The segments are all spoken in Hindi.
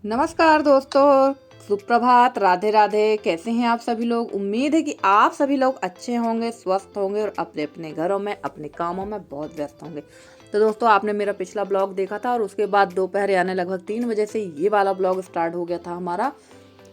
नमस्कार दोस्तों, सुप्रभात, राधे राधे। कैसे हैं आप सभी लोग? उम्मीद है कि आप सभी लोग अच्छे होंगे, स्वस्थ होंगे और अपने अपने घरों में अपने कामों में बहुत व्यस्त होंगे। तो दोस्तों, आपने मेरा पिछला ब्लॉग देखा था और उसके बाद दोपहर यानी लगभग 3 बजे से ये वाला ब्लॉग स्टार्ट हो गया था हमारा।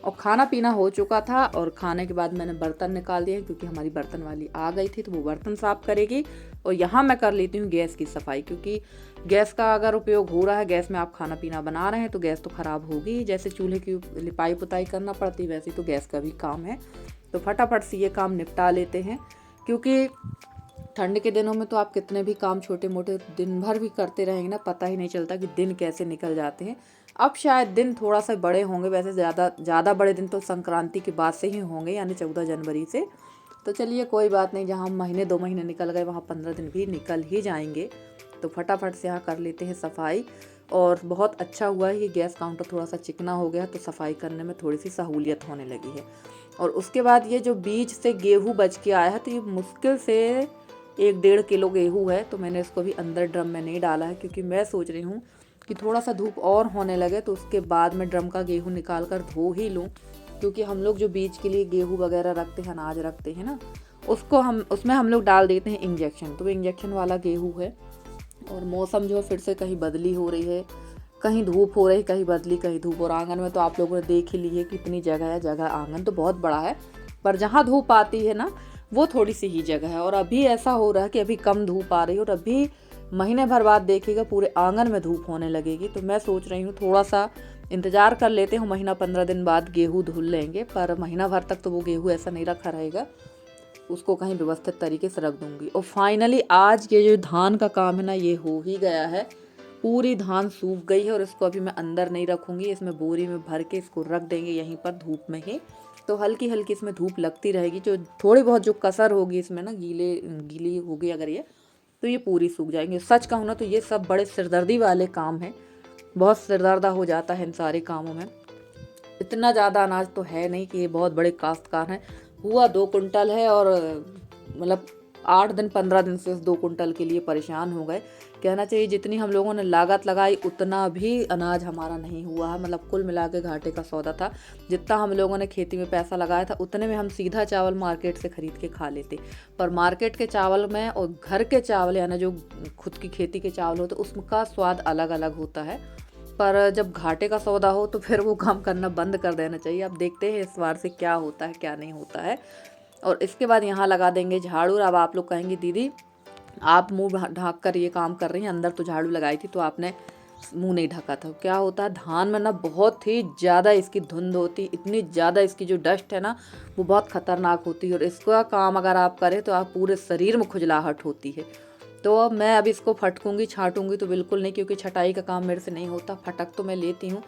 और खाना पीना हो चुका था और खाने के बाद मैंने बर्तन निकाल दिए क्योंकि हमारी बर्तन वाली आ गई थी तो वो बर्तन साफ करेगी। और यहाँ मैं कर लेती हूँ गैस की सफाई, क्योंकि गैस का अगर उपयोग हो रहा है, गैस में आप खाना पीना बना रहे हैं तो गैस तो ख़राब होगी। जैसे चूल्हे की लिपाई पुताई करना पड़ती वैसे तो गैस का भी काम है। तो फटाफट से ये काम निपटा लेते हैं, क्योंकि ठंड के दिनों में तो आप कितने भी काम छोटे मोटे दिन भर भी करते रहेंगे ना, पता ही नहीं चलता कि दिन कैसे निकल जाते हैं। अब शायद दिन थोड़ा सा बड़े होंगे, वैसे ज़्यादा बड़े दिन तो संक्रांति के बाद से ही होंगे, यानी 14 जनवरी से। तो चलिए कोई बात नहीं, जहाँ महीने 2 महीने निकल गए वहाँ 15 दिन भी निकल ही जाएंगे। तो फटाफट से यहाँ कर लेते हैं सफाई। और बहुत अच्छा हुआ है, ये गैस काउंटर थोड़ा सा चिकना हो गया तो सफाई करने में थोड़ी सी सहूलियत होने लगी है। और उसके बाद ये जो बीच से गेहूँ बच के आया है, तो ये मुश्किल से 1-1.5 किलो गेहूँ है। तो मैंने इसको भी अंदर ड्रम में नहीं डाला है, क्योंकि मैं सोच रही हूँ कि थोड़ा सा धूप और होने लगे तो उसके बाद मैं ड्रम का गेहूँ निकाल कर धो ही लूँ। क्योंकि हम लोग जो बीज के लिए गेहूँ वगैरह रखते हैं, अनाज रखते हैं ना, उसमें हम लोग डाल देते हैं इंजेक्शन। तो वो इंजेक्शन वाला गेहूँ है। और मौसम जो फिर से कहीं बदली हो रही है, कहीं धूप हो रही, कहीं बदली, कहीं धूप। और आंगन में तो आप लोगों ने देख ही ली है कितनी जगह है। जगह आंगन तो बहुत बड़ा है, पर जहाँ धूप आती है ना, वो थोड़ी सी ही जगह है। और अभी ऐसा हो रहा है कि अभी कम धूप आ रही है और अभी महीने भर बाद देखिएगा पूरे आंगन में धूप होने लगेगी। तो मैं सोच रही हूँ थोड़ा सा इंतज़ार कर लेते हैं, महीना 15 दिन बाद गेहूँ धुल लेंगे। पर महीना भर तक तो वो गेहूँ ऐसा नहीं रखा रहेगा, उसको कहीं व्यवस्थित तरीके से रख दूंगी। और फाइनली आज ये जो धान का काम है ना, ये हो ही गया है। पूरी धान सूख गई है और इसको अभी मैं अंदर नहीं रखूंगी, इसमें बोरी में भर के इसको रख देंगे यहीं पर धूप में ही। तो हल्की हल्की इसमें धूप लगती रहेगी, जो थोड़ी बहुत जो कसर होगी इसमें ना, गीली होगी अगर ये, तो ये पूरी सूख जाएंगे। सच कहूँ ना तो ये सब बड़े सिरदर्दी वाले काम हैं, बहुत सिरदर्दा हो जाता है इन सारे कामों में। इतना ज़्यादा अनाज तो है नहीं कि ये बहुत बड़े काश्तकार हैं। हुआ 2 कुंटल है और मतलब 8 दिन 15 दिन से इस 2 कुंटल के लिए परेशान हो गए। कहना चाहिए जितनी हम लोगों ने लागत लगाई उतना भी अनाज हमारा नहीं हुआ है। मतलब कुल मिला के घाटे का सौदा था। जितना हम लोगों ने खेती में पैसा लगाया था उतने में हम सीधा चावल मार्केट से खरीद के खा लेते। पर मार्केट के चावल में और घर के चावल यानी जो खुद की खेती के चावल होते उसका स्वाद अलग अलग होता है। पर जब घाटे का सौदा हो तो फिर वो काम करना बंद कर देना चाहिए। अब देखते हैं इस बार से क्या होता है क्या नहीं होता है। और इसके बाद यहाँ लगा देंगे झाड़ू। अब आप लोग कहेंगे दीदी आप मुंह ढक कर ये काम कर रही हैं, अंदर तो झाड़ू लगाई थी तो आपने मुंह नहीं ढका था। क्या होता है, धान में ना बहुत ही ज़्यादा इसकी धुंध होती, इतनी ज़्यादा इसकी जो डस्ट है ना वो बहुत ख़तरनाक होती है। और इसका काम अगर आप करें तो आप पूरे शरीर में खुजलाहट होती है। तो अब मैं अब इसको फटकूंगी छाटूंगी तो बिल्कुल नहीं, क्योंकि छटाई का काम मेरे से नहीं होता। फटक तो मैं लेती हूँ,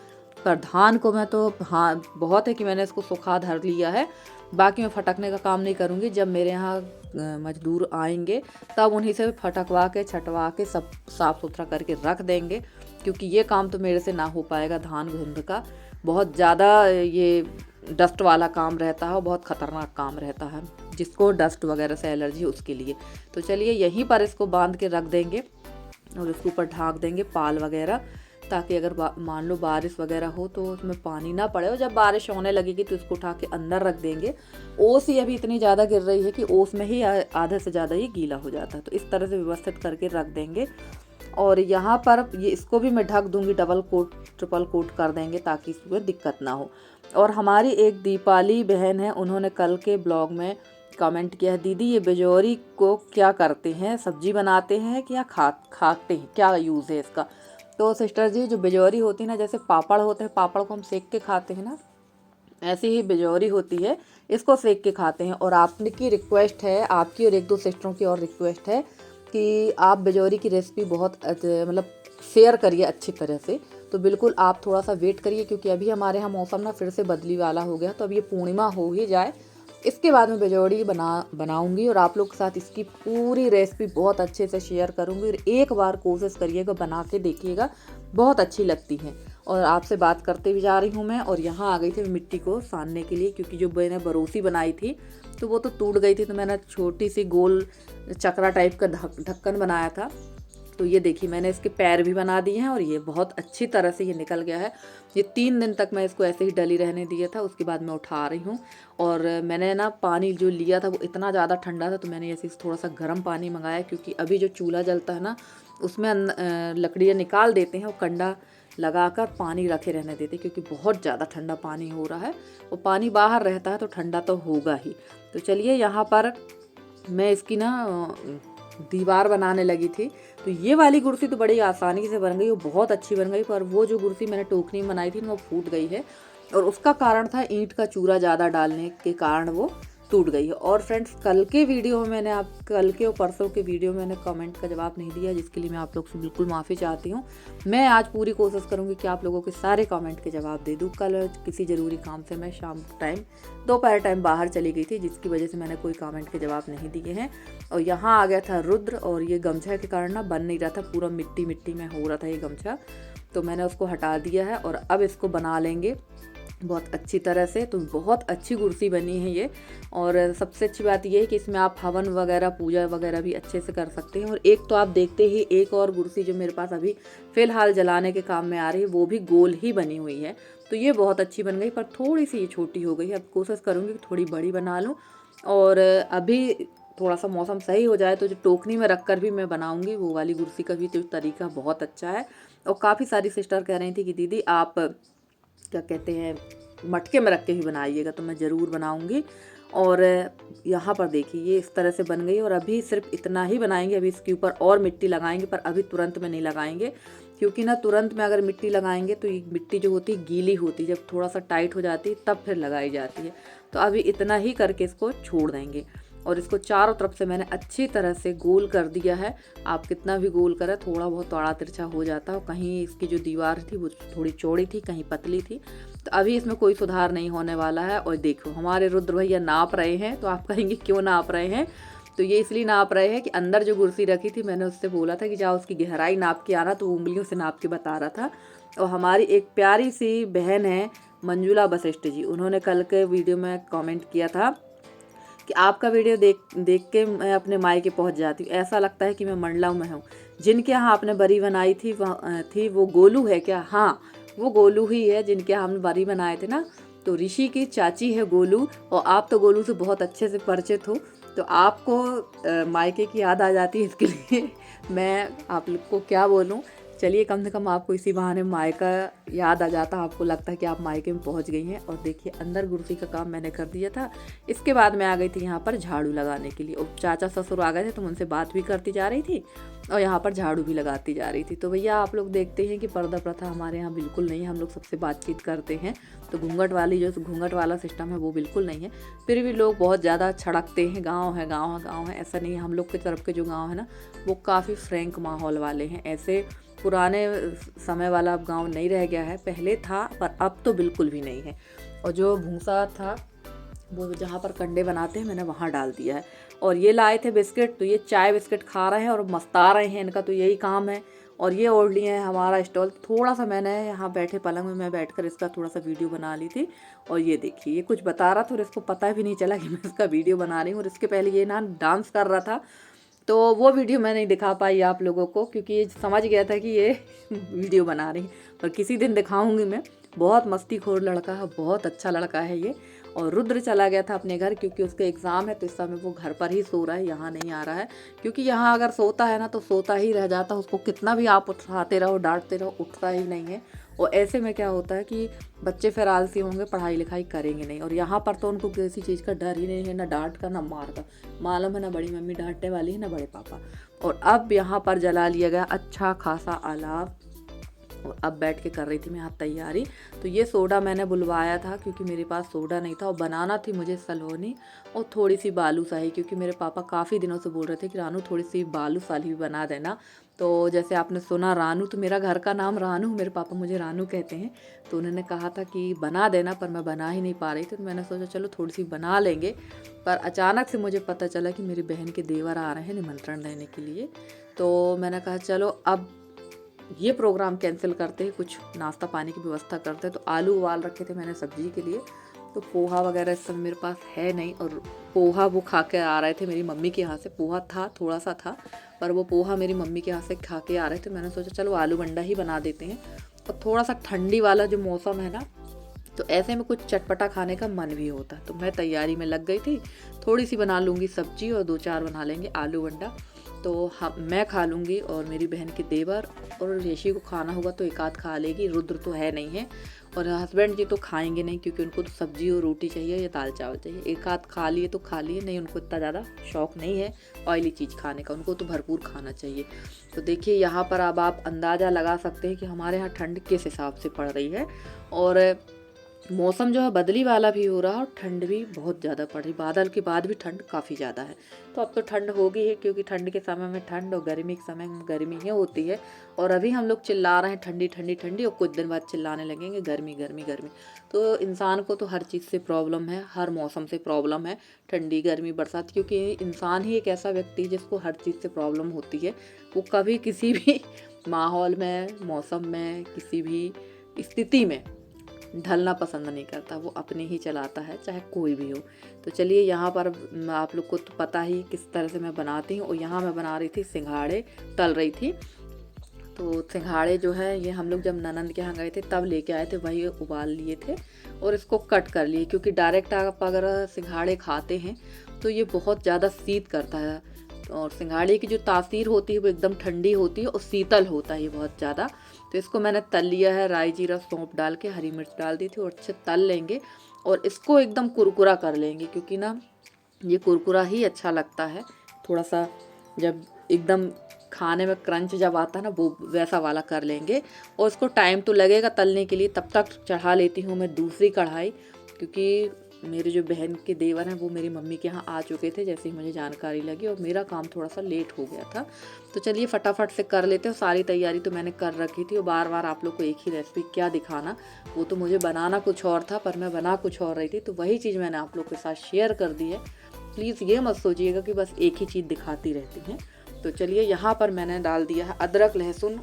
पर धान को मैं तो हाँ बहुत है कि मैंने इसको सुखा धर लिया है। बाकी मैं फटकने का काम नहीं करूँगी। जब मेरे यहाँ मजदूर आएंगे तब उन्हीं से फटकवा के छटवा के सब साफ़ सुथरा करके रख देंगे, क्योंकि ये काम तो मेरे से ना हो पाएगा। धान धुंध का बहुत ज़्यादा ये डस्ट वाला काम रहता है और बहुत ख़तरनाक काम रहता है, जिसको डस्ट वगैरह से एलर्जी उसके लिए। तो चलिए यहीं पर इसको बांध के रख देंगे और इसके ऊपर ढाँक देंगे पाल वगैरह, ताकि अगर मान लो बारिश वगैरह हो तो उसमें पानी ना पड़े। और जब बारिश होने लगेगी तो इसको उठा के अंदर रख देंगे। ओस ही अभी इतनी ज़्यादा गिर रही है कि ओस में ही आधे से ज़्यादा ये गीला हो जाता है। तो इस तरह से व्यवस्थित करके रख देंगे। और यहाँ पर ये इसको भी मैं ढक दूंगी, डबल कोट ट्रिपल कोट कर देंगे ताकि इसमें दिक्कत ना हो। और हमारी एक दीपाली बहन है, उन्होंने कल के ब्लॉग में कमेंट किया है, दीदी ये बिजौरी को क्या करते हैं, सब्जी बनाते हैं कि या खाते हैं, क्या यूज़ है इसका। तो सिस्टर जी, जो बिजौरी होती है ना, जैसे पापड़ होते हैं, पापड़ को हम सेक के खाते हैं ना, ऐसी ही बिजौरी होती है, इसको सेक के खाते हैं। और आपकी रिक्वेस्ट है, आपकी और 1-2 सिस्टरों की और रिक्वेस्ट है कि आप बिजौरी की रेसिपी बहुत मतलब शेयर करिए अच्छी तरह से। तो बिल्कुल आप थोड़ा सा वेट करिए, क्योंकि अभी हमारे यहाँ मौसम ना फिर से बदली वाला हो गया। तो अब ये पूर्णिमा हो ही जाए, इसके बाद मैं बिजौरी बनाऊंगी और आप लोग के साथ इसकी पूरी रेसिपी बहुत अच्छे से शेयर करूंगी। और एक बार कोशिश करिएगा, बना के देखिएगा, बहुत अच्छी लगती है। और आपसे बात करते भी जा रही हूँ मैं। और यहाँ आ गई थी मिट्टी को सानने के लिए, क्योंकि जो मैंने बरोसी बनाई थी तो वो तो टूट गई थी। तो मैंने छोटी सी गोल चक्रा टाइप का ढक्कन बनाया था, तो ये देखिए मैंने इसके पैर भी बना दिए हैं और ये बहुत अच्छी तरह से ये निकल गया है। ये 3 दिन तक मैं इसको ऐसे ही डली रहने दिया था, उसके बाद मैं उठा रही हूँ। और मैंने ना पानी जो लिया था वो इतना ज़्यादा ठंडा था, तो मैंने ऐसे थोड़ा सा गर्म पानी मंगाया, क्योंकि अभी जो चूल्हा जलता है ना उसमें लकड़ियाँ निकाल देते हैं और कंडा लगाकर पानी रखे रहने देते, क्योंकि बहुत ज़्यादा ठंडा पानी हो रहा है। वो पानी बाहर रहता है तो ठंडा तो होगा ही। तो चलिए यहाँ पर मैं इसकी ना दीवार बनाने लगी थी। तो ये वाली कुर्सी तो बड़ी आसानी से बन गई, वो बहुत अच्छी बन गई। पर वो जो कुर्सी मैंने टोकरी में बनाई थी वो फूट गई है, और उसका कारण था ईंट का चूरा ज़्यादा डालने के कारण वो टूट गई है। और फ्रेंड्स कल के वीडियो में मैंने कल के और परसों के वीडियो में मैंने कमेंट का जवाब नहीं दिया, जिसके लिए मैं आप लोग से बिल्कुल माफ़ी चाहती हूँ। मैं आज पूरी कोशिश करूँगी कि आप लोगों के सारे कमेंट के जवाब दे दूँ। कल किसी ज़रूरी काम से मैं शाम टाइम दोपहर टाइम बाहर चली गई थी, जिसकी वजह से मैंने कोई कमेंट के जवाब नहीं दिए हैं। और यहाँ आ गया था रुद्र, और ये गमछा के कारण ना बन नहीं रहा था, पूरा मिट्टी मिट्टी में हो रहा था ये गमछा, तो मैंने उसको हटा दिया है। और अब इसको बना लेंगे बहुत अच्छी तरह से। तो बहुत अच्छी कुर्सी बनी है ये। और सबसे अच्छी बात ये है कि इसमें आप हवन वगैरह पूजा वगैरह भी अच्छे से कर सकते हैं। और एक तो आप देखते ही एक और कुर्सी जो मेरे पास अभी फ़िलहाल जलाने के काम में आ रही है, वो भी गोल ही बनी हुई है। तो ये बहुत अच्छी बन गई, पर थोड़ी सी ये छोटी हो गई है। अब कोशिश करूँगी कि थोड़ी बड़ी बना लूँ। और अभी थोड़ा सा मौसम सही हो जाए तो जो टोकनी में रख कर भी मैं बनाऊँगी वो वाली कुर्सी का भी तो तरीका बहुत अच्छा है। और काफ़ी सारी सिस्टर कह रही थी कि दीदी आप क्या कहते हैं मटके में रख के ही बनाइएगा, तो मैं ज़रूर बनाऊंगी। और यहाँ पर देखिए ये इस तरह से बन गई। और अभी सिर्फ इतना ही बनाएंगे, अभी इसके ऊपर और मिट्टी लगाएंगे, पर अभी तुरंत में नहीं लगाएंगे, क्योंकि ना तुरंत में अगर मिट्टी लगाएंगे तो ये मिट्टी जो होती है गीली होती है, जब थोड़ा सा टाइट हो जाती है तब फिर लगाई जाती है। तो अभी इतना ही करके इसको छोड़ देंगे। और इसको चारों तरफ से मैंने अच्छी तरह से गोल कर दिया है। आप कितना भी गोल करें थोड़ा बहुत तोड़ा तिरछा हो जाता है। कहीं इसकी जो दीवार थी वो थोड़ी चौड़ी थी, कहीं पतली थी। तो अभी इसमें कोई सुधार नहीं होने वाला है। और देखो हमारे रुद्र भैया नाप रहे हैं, तो आप कहेंगे क्यों नाप रहे हैं, तो ये इसलिए नाप रहे हैं कि अंदर जो कुर्सी रखी थी मैंने उससे बोला था कि जाओ उसकी गहराई नाप के आना, तो उंगलियों से नाप के बता रहा था। और हमारी एक प्यारी सी बहन है मंजुला वशिष्ठ जी, उन्होंने कल के वीडियो में कमेंट किया था कि आपका वीडियो देख के मैं अपने मायके पहुंच जाती हूँ, ऐसा लगता है कि मैं मंडला में हूँ। जिनके यहाँ आपने बरी बनाई थी वो गोलू है क्या? हाँ वो गोलू ही है, जिनके यहाँ हमने बरी बनाए थे ना। तो ऋषि की चाची है गोलू, और आप तो गोलू से बहुत अच्छे से परिचित हो, तो आपको मायके की याद आ जाती है। इसके लिए मैं आप लोग को क्या बोलूँ। चलिए कम से कम आपको इसी बहाने मायका याद आ जाता, आपको लगता है कि आप मायके में पहुंच गई हैं। और देखिए अंदर कुर्सी का काम मैंने कर दिया था। इसके बाद मैं आ गई थी यहाँ पर झाड़ू लगाने के लिए, और चाचा ससुर आ गए थे तो उनसे बात भी करती जा रही थी और यहाँ पर झाड़ू भी लगाती जा रही थी। तो भैया आप लोग देखते हैं कि पर्दा प्रथा हमारे यहाँ बिल्कुल नहीं है, हम लोग सबसे बातचीत करते हैं। तो घूंघट वाला सिस्टम है वो बिल्कुल नहीं है। फिर भी लोग बहुत ज़्यादा छड़कते हैं, गाँव है गाँव है गाँव है, ऐसा नहीं है। हम लोग की तरफ के जो गाँव है ना वो काफ़ी फ्रैंक माहौल वाले हैं। ऐसे पुराने समय वाला अब गांव नहीं रह गया है, पहले था पर अब तो बिल्कुल भी नहीं है। और जो भूसा था वो जहाँ पर कंडे बनाते हैं मैंने वहाँ डाल दिया है। और ये लाए थे बिस्किट, तो ये चाय बिस्किट खा रहे हैं और मस्ता रहे हैं, इनका तो यही काम है। और ये ओढ़ लिए हैं हमारा स्टॉल। थोड़ा सा मैंने यहाँ बैठे पलंग में मैं बैठकर इसका थोड़ा सा वीडियो बना ली थी। और ये देखिए ये कुछ बता रहा था और इसको पता भी नहीं चला कि मैं इसका वीडियो बना रही हूँ। और इसके पहले ये ना डांस कर रहा था, तो वो वीडियो मैं नहीं दिखा पाई आप लोगों को, क्योंकि ये समझ गया था कि ये वीडियो बना रही। पर किसी दिन दिखाऊंगी मैं। बहुत मस्तीखोर लड़का है, बहुत अच्छा लड़का है ये। और रुद्र चला गया था अपने घर, क्योंकि उसके एग्ज़ाम है, तो इस समय वो घर पर ही सो रहा है, यहाँ नहीं आ रहा है। क्योंकि यहाँ अगर सोता है ना तो सोता ही रह जाता है, उसको कितना भी आप उठाते रहो डांटते रहो उठता ही नहीं है। और ऐसे में क्या होता है कि बच्चे फिर आलसी होंगे, पढ़ाई लिखाई करेंगे नहीं। और यहाँ पर तो उनको किसी चीज़ का डर ही नहीं है, ना डांट का ना मार का। मालूम है ना बड़ी मम्मी डांटने वाली है ना बड़े पापा। और अब यहाँ पर जला लिया गया अच्छा खासा अलाव, और अब बैठ के कर रही थी मैं यहाँ तैयारी। तो ये सोडा मैंने बुलवाया था, क्योंकि मेरे पास सोडा नहीं था। और बनाना थी मुझे सलोनी और थोड़ी सी बालूशाही, क्योंकि मेरे पापा काफ़ी दिनों से बोल रहे थे कि रानू थोड़ी सी बालूशाही भी बना देना। तो जैसे आपने सुना रानू, तो मेरा घर का नाम रानू, मेरे पापा मुझे रानू कहते हैं। तो उन्होंने कहा था कि बना देना, पर मैं बना ही नहीं पा रही थी। तो मैंने सोचा चलो थोड़ी सी बना लेंगे। पर अचानक से मुझे पता चला कि मेरी बहन के देवर आ रहे हैं निमंत्रण देने के लिए। तो मैंने कहा चलो अब ये प्रोग्राम कैंसिल करते हैं, कुछ नाश्ता पानी की व्यवस्था करते हैं। तो आलू उबाल रखे थे मैंने सब्जी के लिए, तो पोहा वगैरह इस समय मेरे पास है नहीं। और पोहा वो खा के आ रहे थे मेरी मम्मी के यहाँ से, पोहा था थोड़ा सा था, पर वो पोहा मेरी मम्मी के यहाँ से खा के आ रहे थे। मैंने सोचा चलो आलू बंडा ही बना देते हैं। और थोड़ा सा ठंडी वाला जो मौसम है ना, तो ऐसे में कुछ चटपटा खाने का मन भी होता है। तो मैं तैयारी में लग गई थी, थोड़ी सी बना लूँगी सब्जी और 2-4 बना लेंगे आलू बंडा। तो मैं खा लूँगी और मेरी बहन के देवर और ऋषि को खाना होगा तो एक आध खा लेगी, रुद्र तो है नहीं है। और हस्बैंड जी तो खाएंगे नहीं क्योंकि उनको तो सब्जी और रोटी चाहिए या दाल चावल चाहिए। एक आध खा लिए तो खा लिए, नहीं उनको इतना ज़्यादा शौक़ नहीं है ऑयली चीज़ खाने का, उनको तो भरपूर खाना चाहिए। तो देखिए यहाँ पर अब आप अंदाज़ा लगा सकते हैं कि हमारे यहाँ ठंड किस हिसाब से पड़ रही है। और मौसम जो है बदली वाला भी हो रहा है और ठंड भी बहुत ज़्यादा पड़ रही, बादल के बाद भी ठंड काफ़ी ज़्यादा है। तो अब तो ठंड होगी ही, क्योंकि ठंड के समय में ठंड और गर्मी के समय में गर्मी ही होती है। और अभी हम लोग चिल्ला रहे हैं ठंडी ठंडी ठंडी, और कुछ दिन बाद चिल्लाने लगेंगे गर्मी गर्मी गर्मी। तो इंसान को तो हर चीज़ से प्रॉब्लम है, हर मौसम से प्रॉब्लम है, ठंडी गर्मी बरसात, क्योंकि इंसान ही एक ऐसा व्यक्ति जिसको हर चीज़ से प्रॉब्लम होती है। वो कभी किसी भी माहौल में, मौसम में, किसी भी स्थिति में ढलना पसंद नहीं करता, वो अपने ही चलाता है, चाहे कोई भी हो। तो चलिए यहाँ पर आप लोग को तो पता ही किस तरह से मैं बनाती हूँ। और यहाँ मैं बना रही थी सिंघाड़े, तल रही थी। तो सिंघाड़े जो है ये हम लोग जब ननंद के यहाँ गए थे तब लेके आए थे, वही उबाल लिए थे और इसको कट कर लिए, क्योंकि डायरेक्ट आप अगर सिंघाड़े खाते हैं तो ये बहुत ज़्यादा शीत करता है। और सिंघाड़े की जो तासीर होती है वो एकदम ठंडी होती है और शीतल होता है ये बहुत ज़्यादा। तो इसको मैंने तल लिया है, राई जीरा सौंफ डाल के, हरी मिर्च डाल दी थी और अच्छे तल लेंगे और इसको एकदम कुरकुरा कर लेंगे, क्योंकि ना ये कुरकुरा ही अच्छा लगता है। थोड़ा सा जब एकदम खाने में क्रंच जब आता है ना, वो वैसा वाला कर लेंगे। और इसको टाइम तो लगेगा तलने के लिए, तब तक चढ़ा लेती हूँ मैं दूसरी कढ़ाई, क्योंकि मेरे जो बहन के देवर हैं वो मेरी मम्मी के यहाँ आ चुके थे जैसे ही मुझे जानकारी लगी, और मेरा काम थोड़ा सा लेट हो गया था। तो चलिए फटाफट से कर लेते हैं। सारी तैयारी तो मैंने कर रखी थी और बार बार आप लोग को एक ही रेसिपी क्या दिखाना, वो तो मुझे बनाना कुछ और था पर मैं बना कुछ और रही थी, तो वही चीज़ मैंने आप लोग के साथ शेयर कर दी है। प्लीज़ ये मत सोचिएगा कि बस एक ही चीज़ दिखाती रहती हैं। तो चलिए यहाँ पर मैंने डाल दिया है अदरक, लहसुन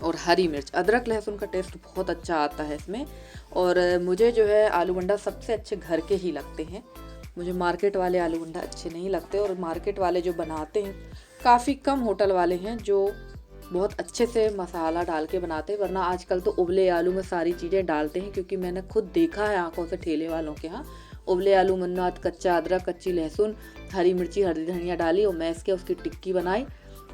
और हरी मिर्च। अदरक लहसुन का टेस्ट बहुत अच्छा आता है इसमें। और मुझे जो है आलू बंडा सबसे अच्छे घर के ही लगते हैं, मुझे मार्केट वाले आलू बंडा अच्छे नहीं लगते। और मार्केट वाले जो बनाते हैं, काफ़ी कम होटल वाले हैं जो बहुत अच्छे से मसाला डाल के बनाते हैं, वरना आजकल तो उबले आलू में सारी चीज़ें डालते हैं। क्योंकि मैंने खुद देखा है आंखों से ठेले वालों के यहाँ, उबले आलू मन्ना, कच्चा अदरक, कच्ची लहसुन, हरी मिर्ची, हरी धनिया डाली और मैश के उसकी टिक्की बनाई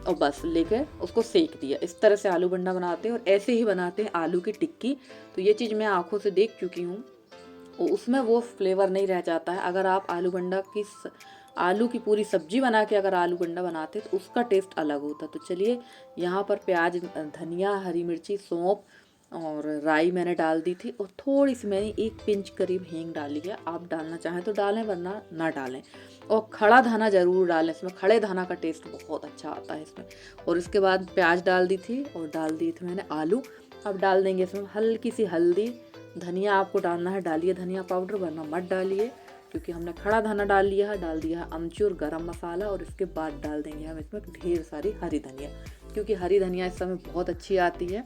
और बस लेके उसको सेक दिया। इस तरह से आलू बंडा बनाते हैं और ऐसे ही बनाते हैं आलू की टिक्की। तो ये चीज़ मैं आंखों से देख चुकी हूँ, उसमें वो फ्लेवर नहीं रह जाता है। अगर आप आलू की पूरी सब्जी बना के अगर आलू बंडा बनाते तो उसका टेस्ट अलग होता। तो चलिए यहाँ पर प्याज, धनिया, हरी मिर्ची, सौंफ और राई मैंने डाल दी थी और थोड़ी सी मैंने 1 पिंच करीब हींग डाली है। आप डालना चाहें तो डालें वरना ना डालें। और खड़ा धाना ज़रूर डालें, इसमें खड़े धाना का टेस्ट बहुत अच्छा आता है इसमें। और इसके बाद प्याज डाल दी थी और डाल दिए थे मैंने आलू। अब डाल देंगे इसमें हल्की सी हल्दी, धनिया आपको डालना है डालिए धनिया पाउडर, वरना मत डालिए क्योंकि हमने खड़ा धाना डाल लिया है। डाल दिया है अमचूर, गरम मसाला और इसके बाद डाल देंगे हम इसमें ढेर सारी हरी धनिया, क्योंकि हरी धनिया इस समय बहुत अच्छी आती है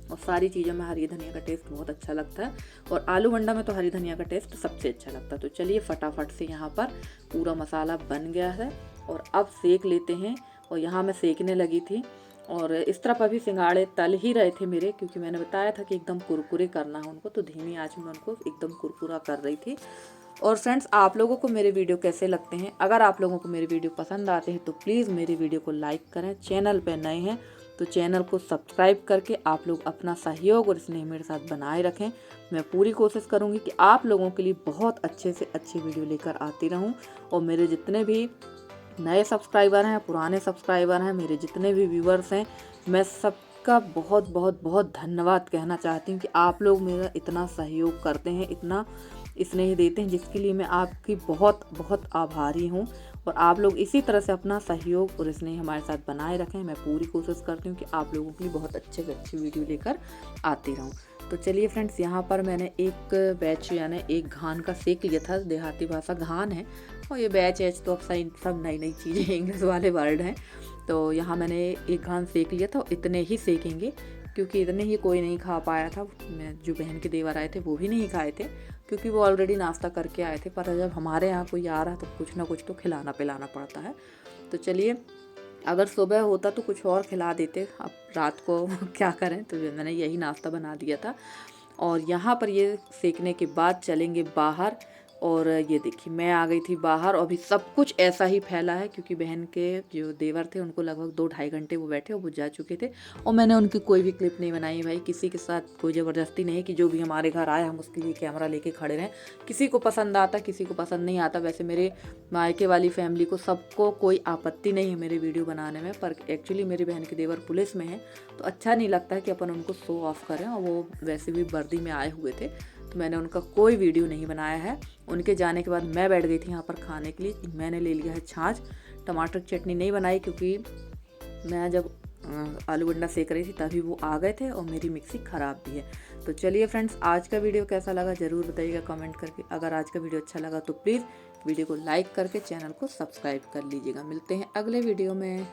और सारी चीज़ों में हरी धनिया का टेस्ट बहुत अच्छा लगता है। और आलू बंडा में तो हरी धनिया का टेस्ट सबसे अच्छा लगता है। तो चलिए फटाफट से यहाँ पर पूरा मसाला बन गया है और अब सेक लेते हैं। और यहाँ मैं सेकने लगी थी और इस तरफ अभी सिंघाड़े तल ही रहे थे मेरे, क्योंकि मैंने बताया था कि एकदम कुरकुरे करना है उनको, तो धीमी आंच में उनको एकदम कुरकुरा कर रही थी। और फ्रेंड्स, आप लोगों को मेरे वीडियो कैसे लगते हैं? अगर आप लोगों को मेरे वीडियो पसंद आते हैं तो प्लीज़ मेरे वीडियो को लाइक करें। चैनल पर नए हैं तो चैनल को सब्सक्राइब करके आप लोग अपना सहयोग और स्नेह मेरे साथ बनाए रखें। मैं पूरी कोशिश करूंगी कि आप लोगों के लिए बहुत अच्छे से अच्छी वीडियो लेकर आती रहूं। और मेरे जितने भी नए सब्सक्राइबर हैं, पुराने सब्सक्राइबर हैं, मेरे जितने भी व्यूवर्स हैं, मैं सबका बहुत बहुत बहुत धन्यवाद कहना चाहती हूँ कि आप लोग मेरा इतना सहयोग करते हैं, इतना स्नेह देते हैं, जिसके लिए मैं आपकी बहुत बहुत आभारी हूँ। और आप लोग इसी तरह से अपना सहयोग और स्नेह हमारे साथ बनाए रखें। मैं पूरी कोशिश करती हूँ कि आप लोगों के लिए बहुत अच्छे से अच्छी वीडियो लेकर आती रहूँ। तो चलिए फ्रेंड्स, यहाँ पर मैंने एक बैच यानी एक घान का सेक लिया था, देहाती भाषा घान है और ये बैच एच तो अब सब नई नई चीज़ें इंग्लिश वाले वर्ड हैं। तो यहाँ मैंने एक घान सेक लिया था, इतने ही सेकेंगे क्योंकि इतने ही कोई नहीं खा पाया था। मैं जो बहन के देवर आए थे वो भी नहीं खाए थे, क्योंकि वो ऑलरेडी नाश्ता करके आए थे। पर जब हमारे यहाँ कोई आ रहा है तो कुछ ना कुछ तो खिलाना पिलाना पड़ता है। तो चलिए, अगर सुबह होता तो कुछ और खिला देते, अब रात को क्या करें, तो मैंने यही नाश्ता बना दिया था। और यहाँ पर ये सेकने के बाद चलेंगे बाहर। और ये देखिए मैं आ गई थी बाहर, और अभी सब कुछ ऐसा ही फैला है, क्योंकि बहन के जो देवर थे उनको लगभग 2-2.5 घंटे वो बैठे और वो जा चुके थे। और मैंने उनकी कोई भी क्लिप नहीं बनाई भाई, किसी के साथ कोई ज़बरदस्ती नहीं कि जो भी हमारे घर आए हम उसके लिए कैमरा लेके खड़े रहें। किसी को पसंद आता, किसी को पसंद नहीं आता। वैसे मेरे मायके वाली फैमिली को सबको कोई आपत्ति नहीं है मेरे वीडियो बनाने में, पर एक्चुअली मेरी बहन के देवर पुलिस में है, तो अच्छा नहीं लगता है कि अपन उनको शो ऑफ करें। और वो वैसे भी वर्दी में आए हुए थे, तो मैंने उनका कोई वीडियो नहीं बनाया है। उनके जाने के बाद मैं बैठ गई थी यहाँ पर खाने के लिए। मैंने ले लिया है छाछ। टमाटर की चटनी नहीं बनाई, क्योंकि मैं जब आलू गंडा सेक रही थी तभी वो आ गए थे, और मेरी मिक्सी ख़राब भी है। तो चलिए फ्रेंड्स, आज का वीडियो कैसा लगा ज़रूर बताइएगा कमेंट करके। अगर आज का वीडियो अच्छा लगा तो प्लीज़ वीडियो को लाइक करके चैनल को सब्सक्राइब कर लीजिएगा। मिलते हैं अगले वीडियो में।